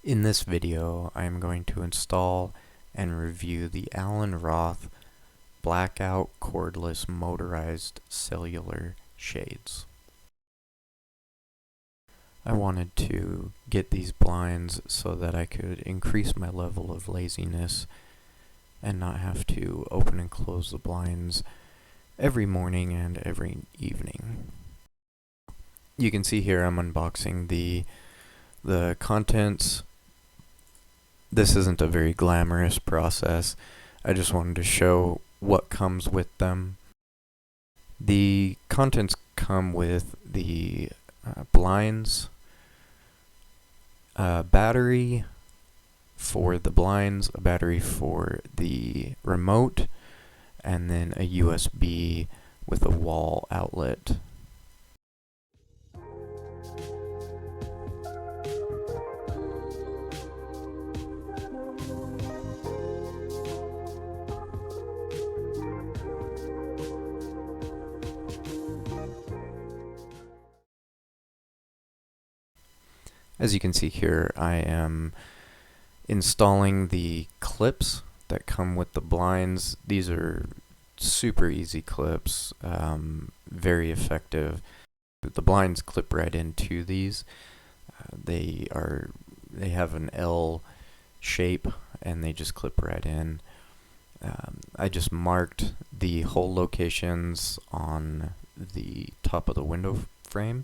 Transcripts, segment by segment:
In this video, I am going to install and review the Roth Blackout Cordless Motorized Cellular Shades. I wanted to get these blinds so that I could increase my level of laziness and not have to open and close the blinds every morning and every evening. You can see here I'm unboxing the contents. This isn't a very glamorous process. I just wanted to show what comes with them. The contents come with the blinds, a battery for the blinds, a battery for the remote, and then a USB with a wall outlet. As you can see here, I am installing the clips that come with the blinds. These are super easy clips, very effective. The blinds clip right into these. They have an L shape and they just clip right in. I just marked the hole locations on the top of the window frame,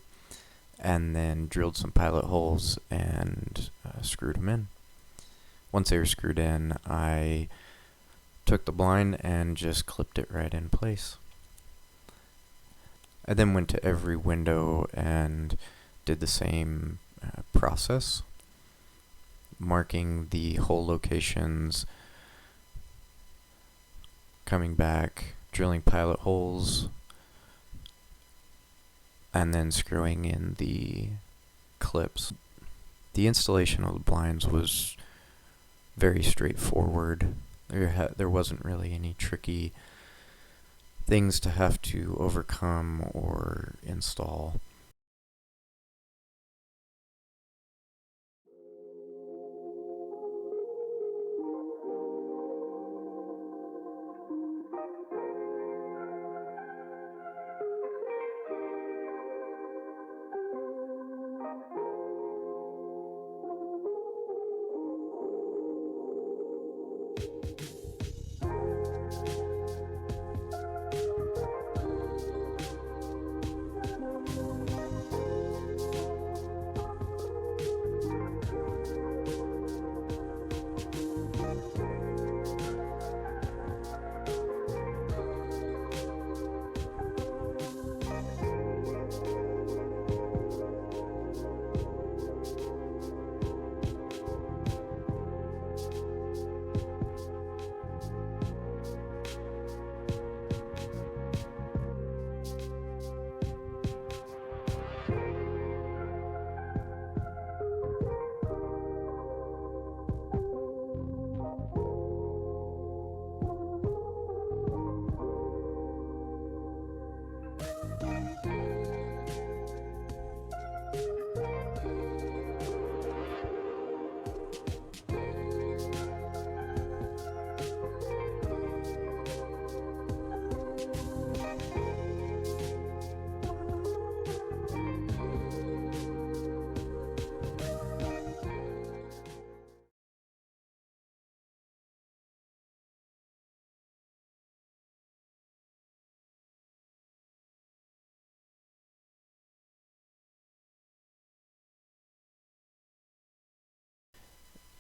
and then drilled some pilot holes and screwed them in. Once they were screwed in, I took the blind and just clipped it right in place. I then went to every window and did the same process, marking the hole locations, coming back, drilling pilot holes, and then screwing in the clips. The installation of the blinds was very straightforward. There wasn't really any tricky things to have to overcome or install.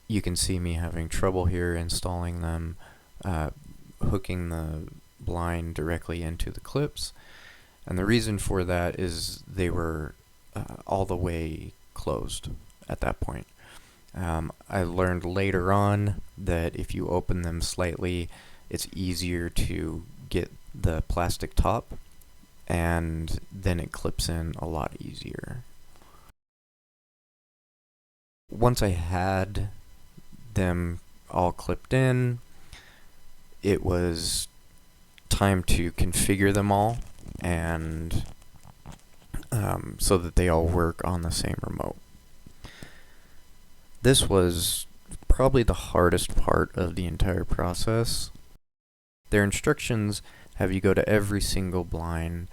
You can see me having trouble here installing them, hooking the blind directly into the clips, and the reason for that is they were all the way closed at that point. I learned later on that if you open them slightly, it's easier to get the plastic top, and then it clips in a lot easier. Once I had them all clipped in, it was time to configure them all and so that they all work on the same remote. This was probably the hardest part of the entire process. Their instructions have you go to every single blind.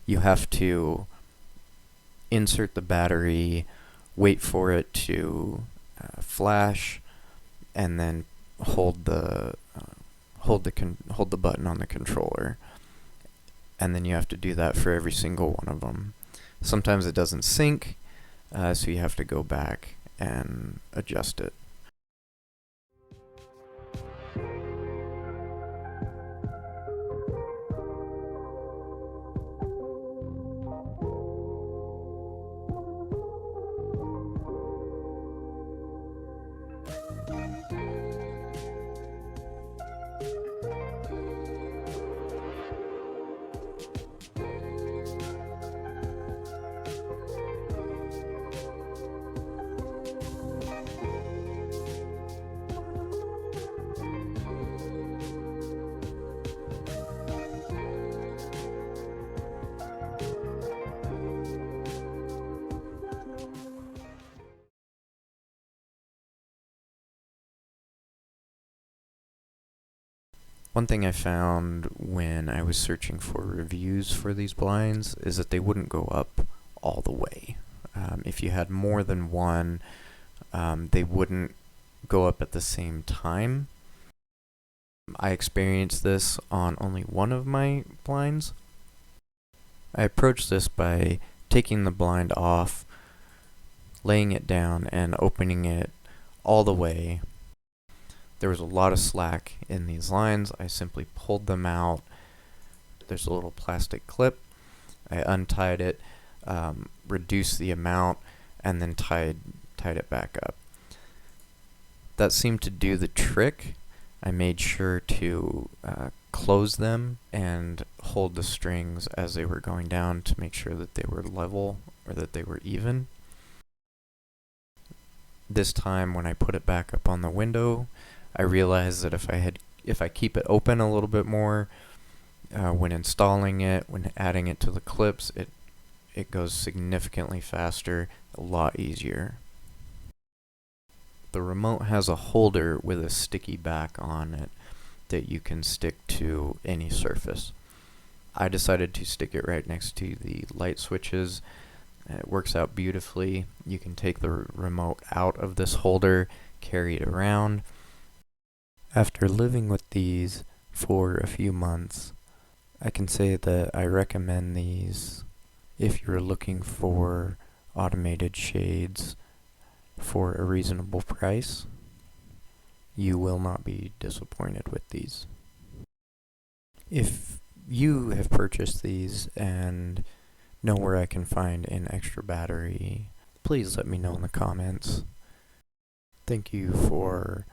You have to insert the battery, wait for it to flash, and then hold the button on the controller. And then you have to do that for every single one of them. Sometimes it doesn't sync, so you have to go back and adjust it. One thing I found when I was searching for reviews for these blinds is that they wouldn't go up all the way. If you had more than one, they wouldn't go up at the same time. I experienced this on only one of my blinds. I approached this by taking the blind off, laying it down, and opening it all the way. There was a lot of slack in these lines. I simply pulled them out. There's a little plastic clip. I untied it, reduced the amount, and then tied it back up. That seemed to do the trick. I made sure to close them and hold the strings as they were going down to make sure that they were level or that they were even. This time when I put it back up on the window, I realized that if I keep it open a little bit more, when installing it, when adding it to the clips, it goes significantly faster, a lot easier. The remote has a holder with a sticky back on it that you can stick to any surface. I decided to stick it right next to the light switches. It works out beautifully. You can take the remote out of this holder, carry it around. After living with these for a few months, I can say that I recommend these if you're looking for automated shades for a reasonable price. You will not be disappointed with these. If you have purchased these and know where I can find an extra battery, please let me know in the comments. Thank you for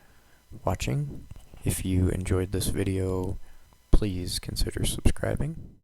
watching. If you enjoyed this video, please consider subscribing.